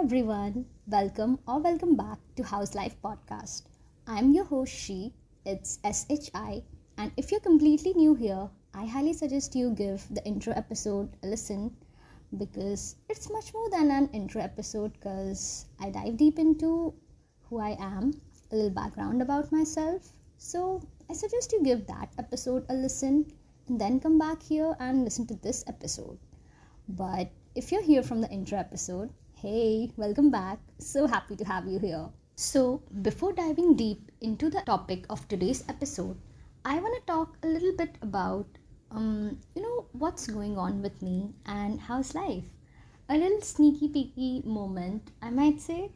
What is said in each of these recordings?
everyone, welcome back to Howz Life podcast. I'm your host She, it's SHI, and if you're completely new here, I highly suggest you give the intro episode a listen because it's much more than an intro episode because I dive deep into who I am, a little background about myself. So I suggest you give that episode a listen and then come back here and listen to this episode. But if you're here from the intro episode, hey, welcome back. So happy to have you here. So, before diving deep into the topic of today's episode, I want to talk a little bit about, what's going on with me and how's life. A little sneaky peeky moment, I might say.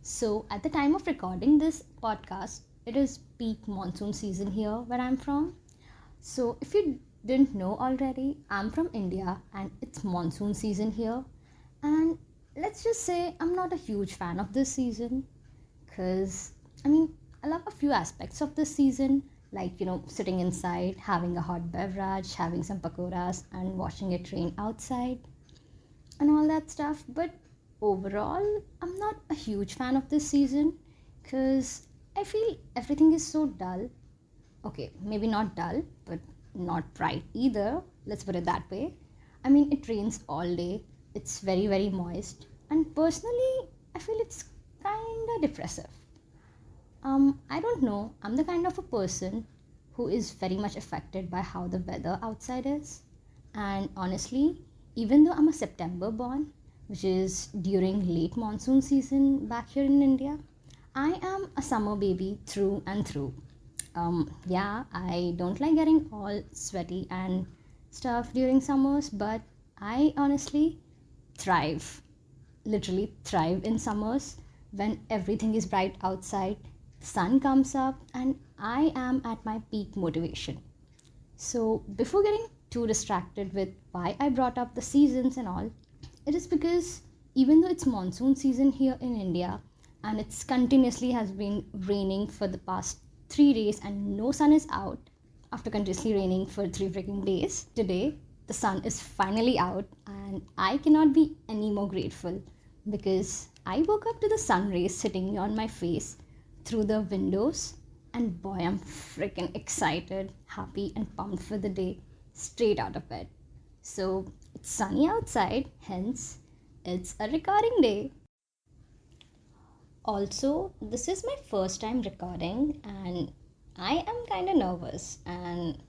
So, at the time of recording this podcast, it is peak monsoon season here where I'm from. So, if you didn't know already, I'm from India and it's monsoon season here. And let's just say I'm not a huge fan of this season because I love a few aspects of this season, like sitting inside, having a hot beverage, having some pakoras, and watching it rain outside and all that stuff. But overall, I'm not a huge fan of this season because I feel everything is so dull. Okay, maybe not dull, but not bright either. Let's put it that way. It rains all day. It's very, very moist. And personally, I feel it's kind of depressive. I don't know. I'm the kind of a person who is very much affected by how the weather outside is. And honestly, even though I'm a September born, which is during late monsoon season back here in India, I am a summer baby through and through. I don't like getting all sweaty and stuff during summers, but I honestly thrive, literally thrive in summers when everything is bright outside, the sun comes up, and I am at my peak motivation. So, before getting too distracted with why I brought up the seasons and all, it is because even though it's monsoon season here in India and it's continuously has been raining for the past 3 days and no sun is out after continuously raining for 3 freaking days. Today, the sun is finally out and I cannot be any more grateful because I woke up to the sun rays sitting on my face through the windows and boy, I'm freaking excited, happy, and pumped for the day straight out of bed. So, it's sunny outside, hence, it's a recording day. Also, this is my first time recording and I am kind of nervous and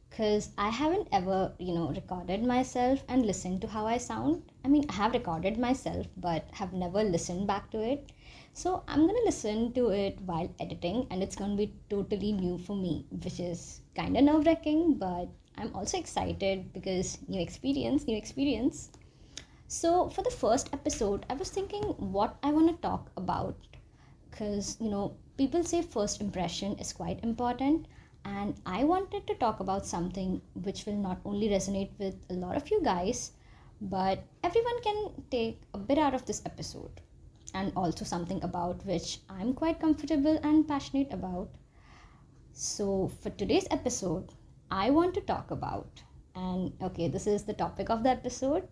because I haven't ever, recorded myself and listened to how I sound. I have recorded myself but have never listened back to it. So I'm going to listen to it while editing and it's going to be totally new for me, which is kind of nerve-wracking, but I'm also excited because new experience. So, for the first episode, I was thinking what I want to talk about because, people say first impression is quite important, and I wanted to talk about something which will not only resonate with a lot of you guys, but everyone can take a bit out of this episode, and also something about which I'm quite comfortable and passionate about. So, for today's episode, I want to talk about, and okay, this is the topic of the episode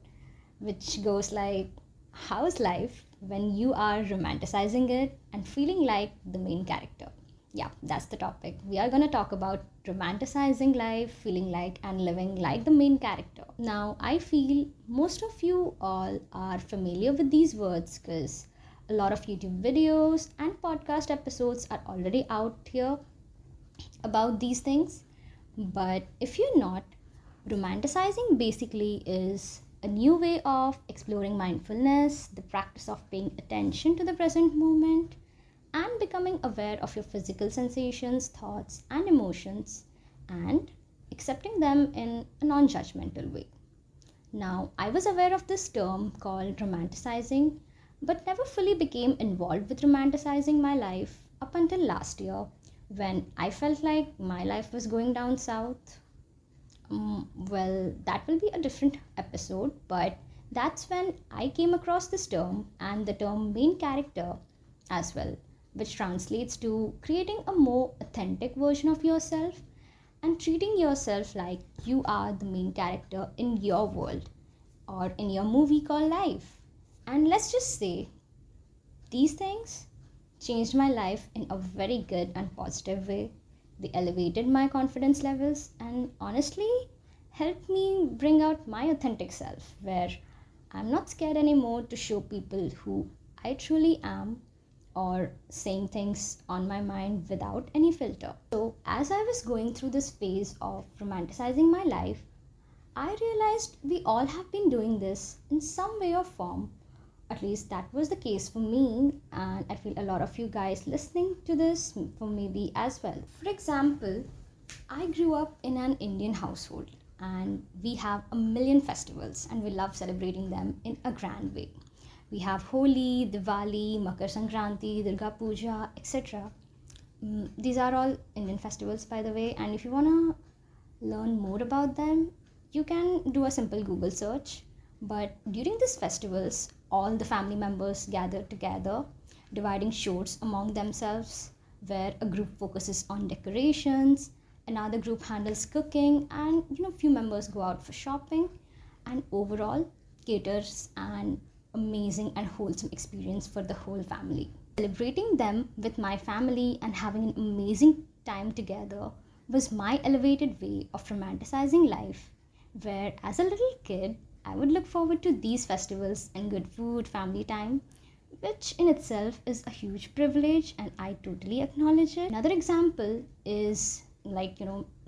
which goes like, how's life when you are romanticizing it and feeling like the main character? Yeah, that's the topic. We are going to talk about romanticizing life, feeling like and living like the main character. Now, I feel most of you all are familiar with these words because a lot of YouTube videos and podcast episodes are already out here about these things. But if you're not, romanticizing basically is a new way of exploring mindfulness, the practice of paying attention to the present moment, and becoming aware of your physical sensations, thoughts, and emotions, and accepting them in a non judgmental way. Now, I was aware of this term called romanticizing, but never fully became involved with romanticizing my life up until last year when I felt like my life was going down south. Well, that will be a different episode, but that's when I came across this term and the term main character as well, which translates to creating a more authentic version of yourself and treating yourself like you are the main character in your world or in your movie called life. And let's just say these things changed my life in a very good and positive way. They elevated my confidence levels and honestly helped me bring out my authentic self, where I'm not scared anymore to show people who I truly am or saying things on my mind without any filter. So, as I was going through this phase of romanticizing my life, I realized we all have been doing this in some way or form. At least that was the case for me, and I feel a lot of you guys listening to this for maybe as well. For example, I grew up in an Indian household, and we have a million festivals, and we love celebrating them in a grand way. We have Holi, Diwali, Makar Sankranti, Durga Puja, etc. These are all Indian festivals, by the way, and if you want to learn more about them, you can do a simple Google search. But during these festivals, all the family members gather together, dividing chores among themselves, where a group focuses on decorations, another group handles cooking, and few members go out for shopping, and overall caters an amazing and wholesome experience for the whole family. Celebrating them with my family and having an amazing time together was my elevated way of romanticizing life, where as a little kid, I would look forward to these festivals and good food, family time, which in itself is a huge privilege and I totally acknowledge it. Another example is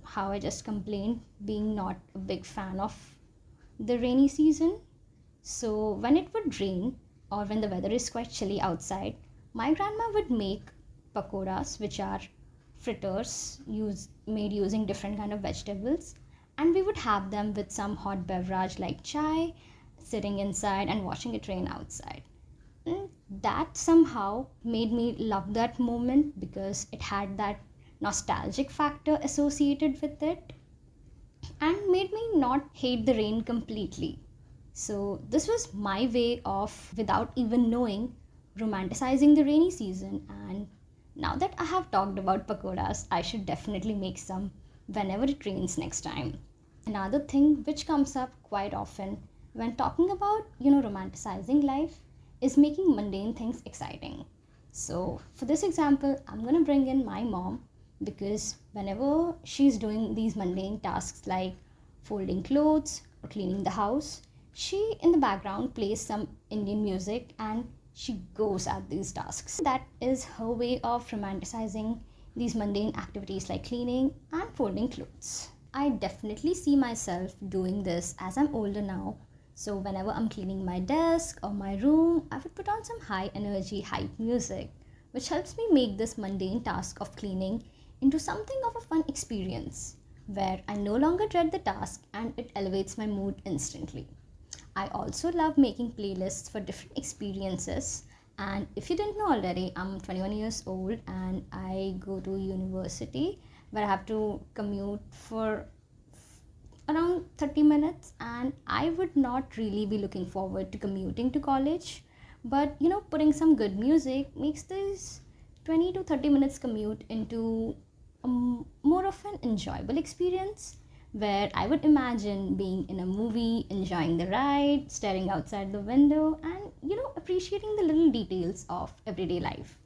how I just complained being not a big fan of the rainy season. So when it would rain or when the weather is quite chilly outside, my grandma would make pakoras, which are fritters made using different kind of vegetables, and we would have them with some hot beverage like chai, sitting inside and watching it rain outside. That somehow made me love that moment because it had that nostalgic factor associated with it and made me not hate the rain completely. So, this was my way of, without even knowing, romanticizing the rainy season. And now that I have talked about pakoras, I should definitely make some whenever it rains next time. Another thing which comes up quite often when talking about, romanticizing life is making mundane things exciting. So, for this example, I'm going to bring in my mom because whenever she's doing these mundane tasks like folding clothes or cleaning the house, she in the background plays some Indian music and she goes at these tasks. That is her way of romanticizing these mundane activities like cleaning and folding clothes. I definitely see myself doing this as I'm older now. So whenever I'm cleaning my desk or my room, I would put on some high energy, hype music, which helps me make this mundane task of cleaning into something of a fun experience where I no longer dread the task and it elevates my mood instantly. I also love making playlists for different experiences. And if you didn't know already, I'm 21 years old and I go to university where I have to commute for around 30 minutes. And I would not really be looking forward to commuting to college. But putting some good music makes this 20 to 30 minutes commute into more of an enjoyable experience where I would imagine being in a movie, enjoying the ride, staring outside the window, and appreciating the little details of everyday life.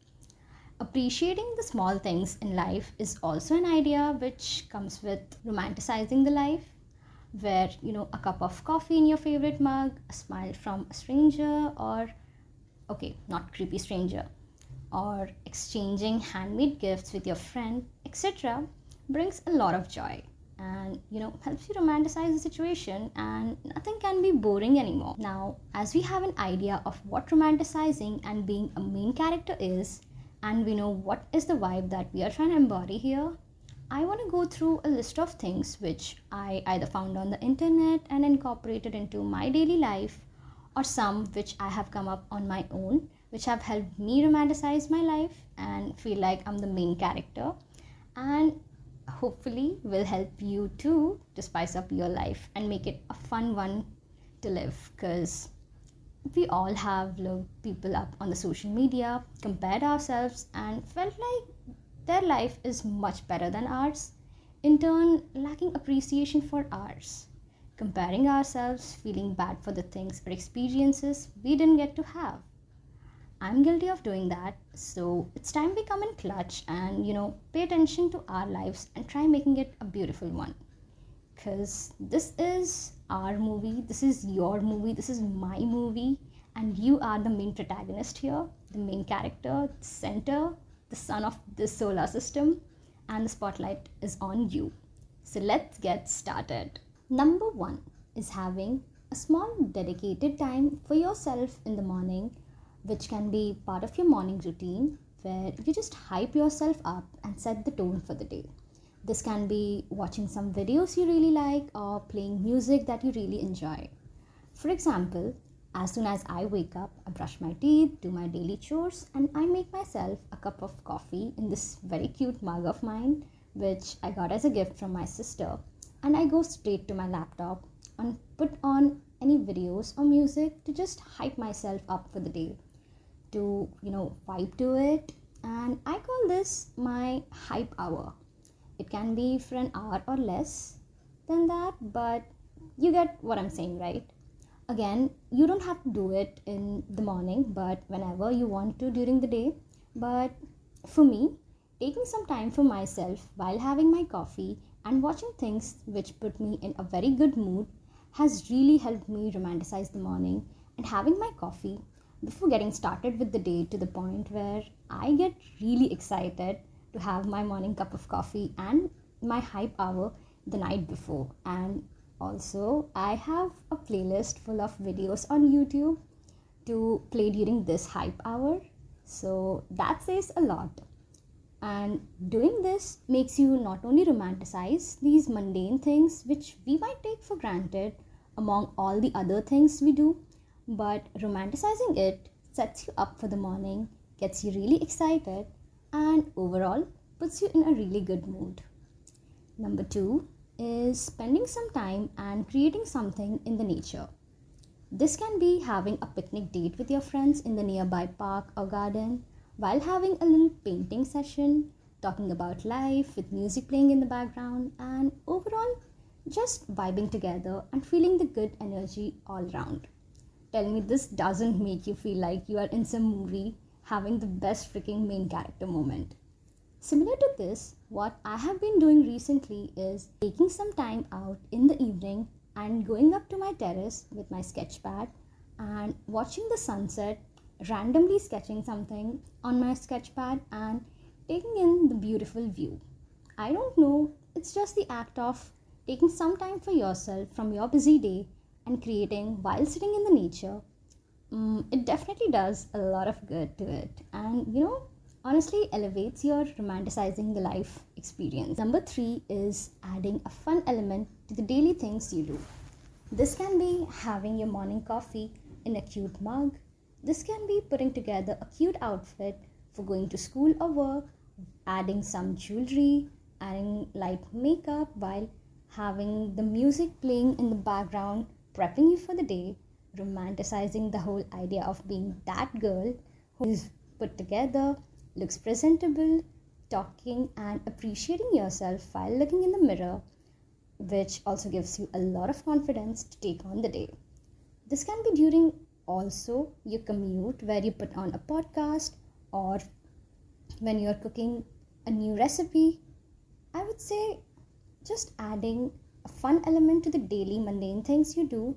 Appreciating the small things in life is also an idea which comes with romanticizing the life, where a cup of coffee in your favorite mug, a smile from a stranger, or okay, not creepy stranger, or exchanging handmade gifts with your friend, etc., brings a lot of joy and helps you romanticize the situation, and nothing can be boring anymore. Now, as we have an idea of what romanticizing and being a main character is, and we know what is the vibe that we are trying to embody here, I want to go through a list of things which I either found on the internet and incorporated into my daily life, or some which I have come up on my own, which have helped me romanticize my life and feel like I'm the main character, and hopefully will help you too to spice up your life and make it a fun one to live. Because we all have looked people up on the social media, compared ourselves, and felt like their life is much better than ours, in turn lacking appreciation for ours. comparing ourselves, feeling bad for the things or experiences we didn't get to have. I'm guilty of doing that, so it's time we come in clutch and, pay attention to our lives and try making it a beautiful one. Because this is our movie, this is your movie, this is my movie, and you are the main protagonist here, the main character, the center, the sun of this solar system, and the spotlight is on you. So let's get started. Number one is having a small dedicated time for yourself in the morning, which can be part of your morning routine where you just hype yourself up and set the tone for the day. This can be watching some videos you really like or playing music that you really enjoy. For example, as soon as I wake up, I brush my teeth, do my daily chores, and I make myself a cup of coffee in this very cute mug of mine, which I got as a gift from my sister. And I go straight to my laptop and put on any videos or music to just hype myself up for the day, to vibe to it. And I call this my hype hour. It can be for an hour or less than that, but you get what I'm saying, right? Again, you don't have to do it in the morning, but whenever you want to during the day. But for me, taking some time for myself while having my coffee and watching things which put me in a very good mood has really helped me romanticize the morning and having my coffee before getting started with the day, to the point where I get really excited to have my morning cup of coffee and my hype hour the night before. And also, I have a playlist full of videos on YouTube to play during this hype hour. So that says a lot. And doing this makes you not only romanticize these mundane things which we might take for granted among all the other things we do, but romanticizing it sets you up for the morning, gets you really excited, and overall puts you in a really good mood. Number two is spending some time and creating something in the nature. This can be having a picnic date with your friends in the nearby park or garden, while having a little painting session, talking about life with music playing in the background, and overall just vibing together and feeling the good energy all around. Tell me this doesn't make you feel like you are in some movie having the best freaking main character moment. Similar to this, what I have been doing recently is taking some time out in the evening and going up to my terrace with my sketch pad and watching the sunset, randomly sketching something on my sketch pad and taking in the beautiful view. I don't know, it's just the act of taking some time for yourself from your busy day and creating while sitting in the nature. It definitely does a lot of good to it, and honestly elevates your romanticizing the life experience. Number three is adding a fun element to the daily things you do. This can be having your morning coffee in a cute mug. This can be putting together a cute outfit for going to school or work, adding some jewelry, adding light makeup while having the music playing in the background, prepping you for the day, romanticizing the whole idea of being that girl who is put together, looks presentable, talking and appreciating yourself while looking in the mirror, which also gives you a lot of confidence to take on the day. This can be during also your commute where you put on a podcast, or when you're cooking a new recipe. I would say just adding a fun element to the daily mundane things you do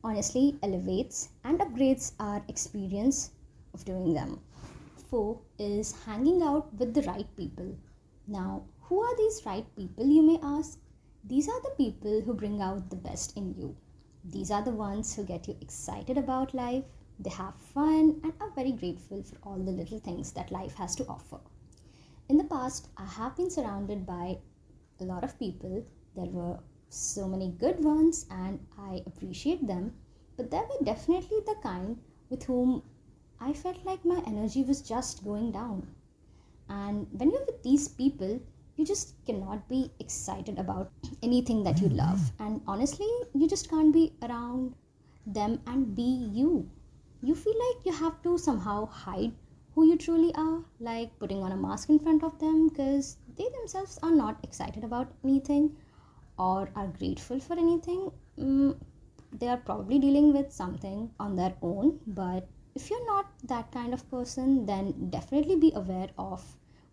honestly elevates and upgrades our experience of doing them. 4 is hanging out with the right people. Now, who are these right people, you may ask? These are the people who bring out the best in you. These are the ones who get you excited about life, they have fun, and are very grateful for all the little things that life has to offer. In the past, I have been surrounded by a lot of people. There were so many good ones, and I appreciate them, but there were definitely the kind with whom I felt like my energy was just going down. And when you're with these people, you just cannot be excited about anything that you love. And honestly, you just can't be around them and be you. You feel like you have to somehow hide who you truly are, like putting on a mask in front of them because they themselves are not excited about anything, or are grateful for anything, they are probably dealing with something on their own. But if you're not that kind of person, then definitely be aware of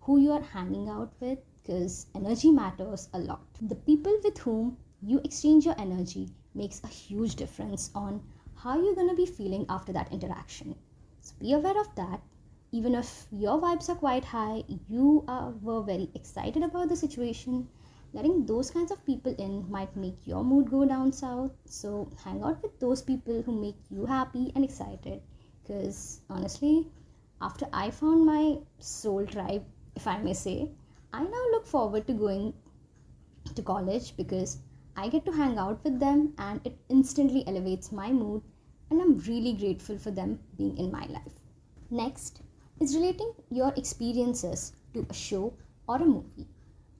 who you are hanging out with, because energy matters a lot. The people with whom you exchange your energy makes a huge difference on how you're going to be feeling after that interaction. So be aware of that. Even if your vibes are quite high, were very excited about the situation, letting those kinds of people in might make your mood go down south. So hang out with those people who make you happy and excited. Because honestly, after I found my soul tribe, if I may say, I now look forward to going to college, because I get to hang out with them and it instantly elevates my mood, and I'm really grateful for them being in my life. Next is relating your experiences to a show or a movie.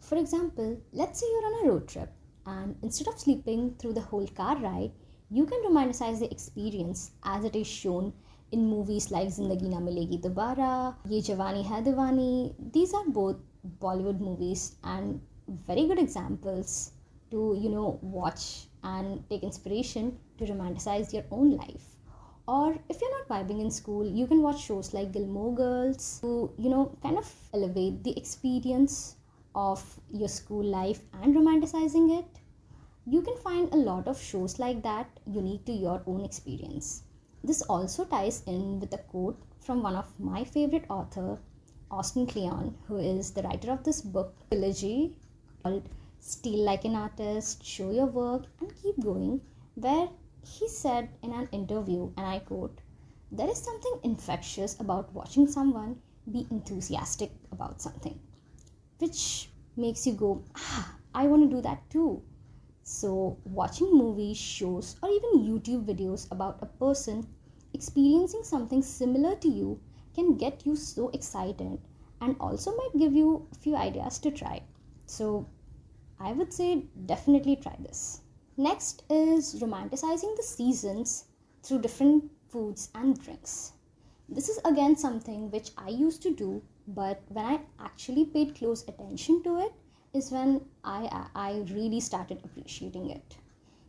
For example, let's say you're on a road trip and instead of sleeping through the whole car ride, you can romanticize the experience as it is shown in movies like Zindagi Na Milegi Dobara, Ye Jawani Hai Diwani. These are both Bollywood movies and very good examples to, watch and take inspiration to romanticize your own life. Or if you're not vibing in school, you can watch shows like Gilmore Girls to, kind of elevate the experience of your school life and romanticizing it. You can find a lot of shows like that unique to your own experience. This also ties in with a quote from one of my favorite author, Austin Kleon, who is the writer of this book trilogy called Steal Like an Artist, Show Your Work and Keep Going, where he said in an interview, and I quote, "There is something infectious about watching someone be enthusiastic about something, which makes you go, I want to do that too." So watching movies, shows, or even YouTube videos about a person experiencing something similar to you can get you so excited and also might give you a few ideas to try. So I would say definitely try this. Next is romanticizing the seasons through different foods and drinks. This is again something which I used to do, but when I actually paid close attention to it is when I really started appreciating it.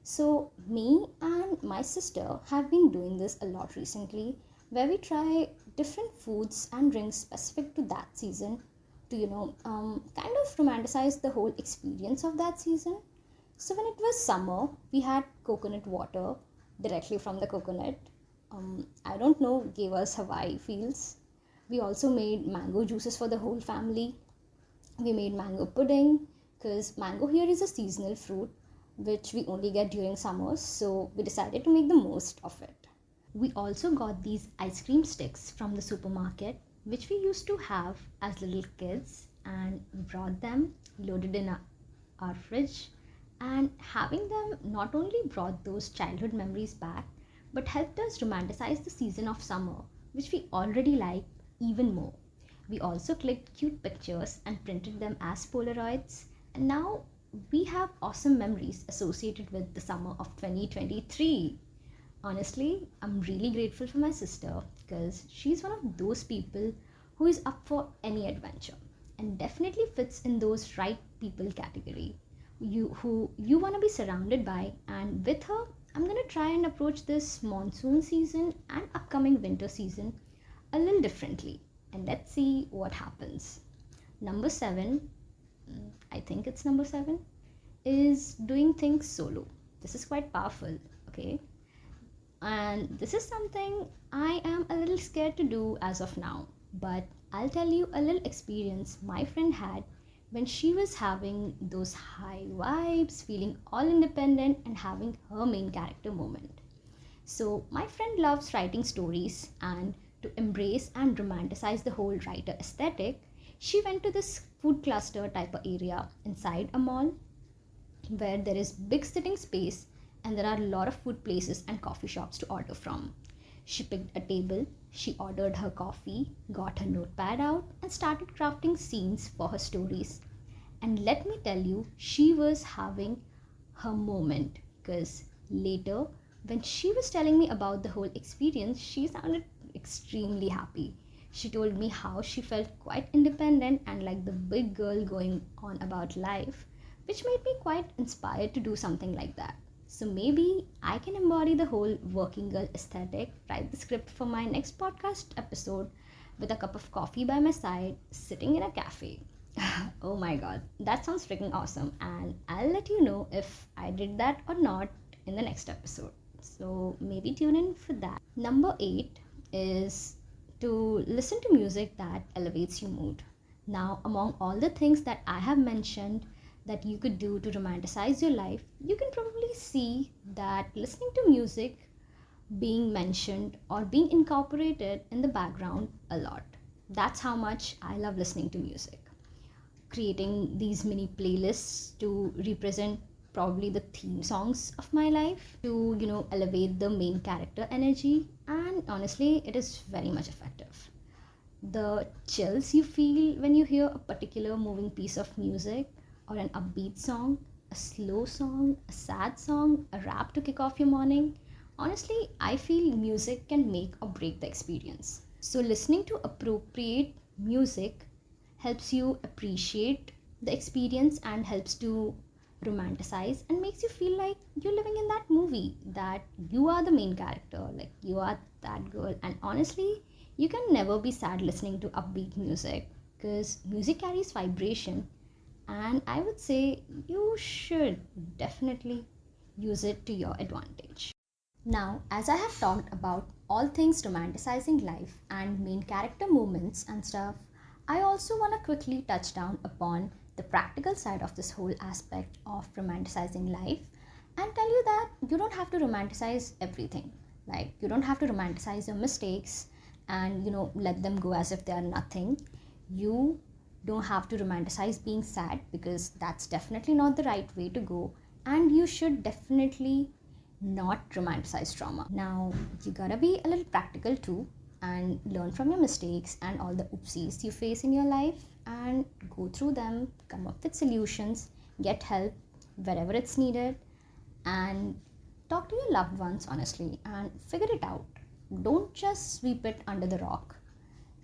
So me and my sister have been doing this a lot recently, where we try different foods and drinks specific to that season to, kind of romanticize the whole experience of that season. So when it was summer, we had coconut water directly from the coconut. I don't know, gave us Hawaii feels. We also made mango juices for the whole family. We made mango pudding, because mango here is a seasonal fruit which we only get during summers, so we decided to make the most of it. We also got these ice cream sticks from the supermarket, which we used to have as little kids, and we brought them loaded in our fridge. And having them not only brought those childhood memories back, but helped us romanticize the season of summer, which we already like even more. We also clicked cute pictures and printed them as Polaroids, and now we have awesome memories associated with the summer of 2023. Honestly, I'm really grateful for my sister, because she's one of those people who is up for any adventure and definitely fits in those right people category. Who you want to be surrounded by, and with her I'm going to try and approach this monsoon season and upcoming winter season a little differently, and let's see what happens. Number 7, I think it's number 7, is doing things solo. This is quite powerful, okay? And this is something I am a little scared to do as of now, but I'll tell you a little experience my friend had when she was having those high vibes, feeling all independent and having her main character moment. So my friend loves writing stories, and to embrace and romanticize the whole writer aesthetic, she went to this food cluster type of area inside a mall where there is big sitting space and there are a lot of food places and coffee shops to order from. She picked a table, she ordered her coffee, got her notepad out, and started crafting scenes for her stories. And let me tell you, she was having her moment, because later, when she was telling me about the whole experience, she sounded extremely happy. She told me how she felt quite independent and like the big girl going on about life, which made me quite inspired to do something like that. So maybe I can embody the whole working girl aesthetic, write the script for my next podcast episode with a cup of coffee by my side, sitting in a cafe. Oh my god, that sounds freaking awesome, and I'll let you know if I did that or not in the next episode. So maybe tune in for that. Number 8 is to listen to music that elevates your mood. Now, among all the things that I have mentioned that you could do to romanticize your life, you can probably see that listening to music being mentioned or being incorporated in the background a lot. That's how much I love listening to music. Creating these mini playlists to represent probably the theme songs of my life to, elevate the main character energy, and honestly, it is very much effective. The chills you feel when you hear a particular moving piece of music or an upbeat song, a slow song, a sad song, a rap to kick off your morning. Honestly, I feel music can make or break the experience. So, listening to appropriate music helps you appreciate the experience and helps to romanticize and makes you feel like you're living in that movie, that you are the main character, like you are that girl. And honestly, you can never be sad listening to upbeat music because music carries vibration, and I would say you should definitely use it to your advantage. Now, as I have talked about all things romanticizing life and main character moments and stuff, I also want to quickly touch down upon the practical side of this whole aspect of romanticizing life and tell you that you don't have to romanticize everything. Like, you don't have to romanticize your mistakes and, let them go as if they are nothing. You don't have to romanticize being sad because that's definitely not the right way to go. And you should definitely not romanticize trauma. Now, you gotta be a little practical too and learn from your mistakes and all the oopsies you face in your life and go through them, come up with solutions, get help wherever it's needed, and talk to your loved ones honestly and figure it out. Don't just sweep it under the rock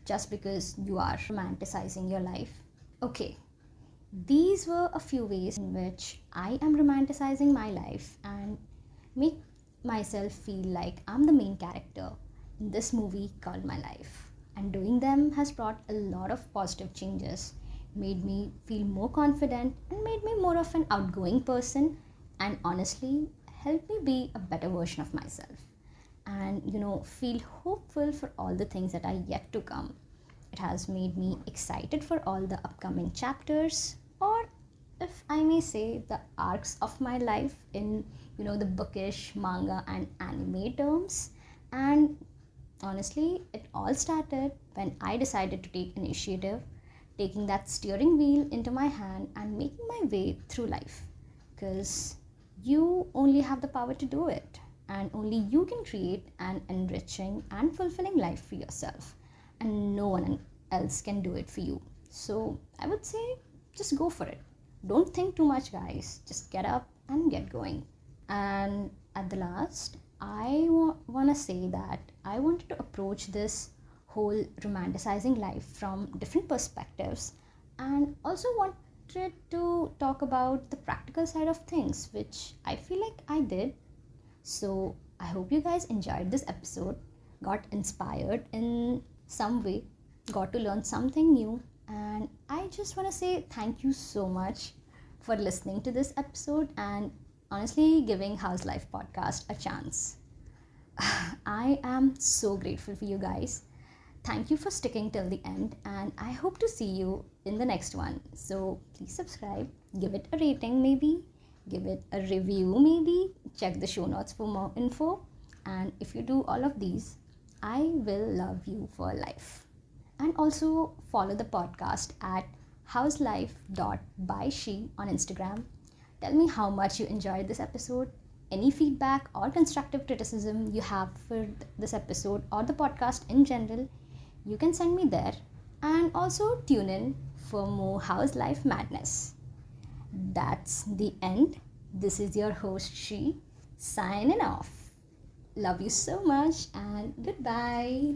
just because you are romanticizing your life. Okay, these were a few ways in which I am romanticizing my life and make myself feel like I'm the main character in this movie called my life. And doing them has brought a lot of positive changes, made me feel more confident, and made me more of an outgoing person, and honestly, helped me be a better version of myself. And feel hopeful for all the things that are yet to come. It has made me excited for all the upcoming chapters, or if I may say, the arcs of my life in the bookish manga and anime terms. And honestly, it all started when I decided to take initiative, taking that steering wheel into my hand and making my way through life. Because you only have the power to do it, and only you can create an enriching and fulfilling life for yourself, and no one else can do it for you. So I would say just go for it. Don't think too much, guys. Just get up and get going. And at the last, I want to say that I wanted to approach this whole romanticizing life from different perspectives, and also wanted to talk about the practical side of things, which I feel like I did. So I hope you guys enjoyed this episode, got inspired in some way, got to learn something new, and I just want to say thank you so much for listening to this episode and honestly giving Howz Life podcast a chance. I am so grateful for you guys. Thank you for sticking till the end, and I hope to see you in the next one. So please subscribe, give it a rating maybe, give it a review maybe, check the show notes for more info. And if you do all of these, I will love you for life. And also follow the podcast at howzlife.by.she on Instagram. Tell me how much you enjoyed this episode. Any feedback or constructive criticism you have for this episode or the podcast in general, you can send me there. And also tune in for more Howz Life madness. That's the end. This is your host, She, signing off. Love you so much and goodbye.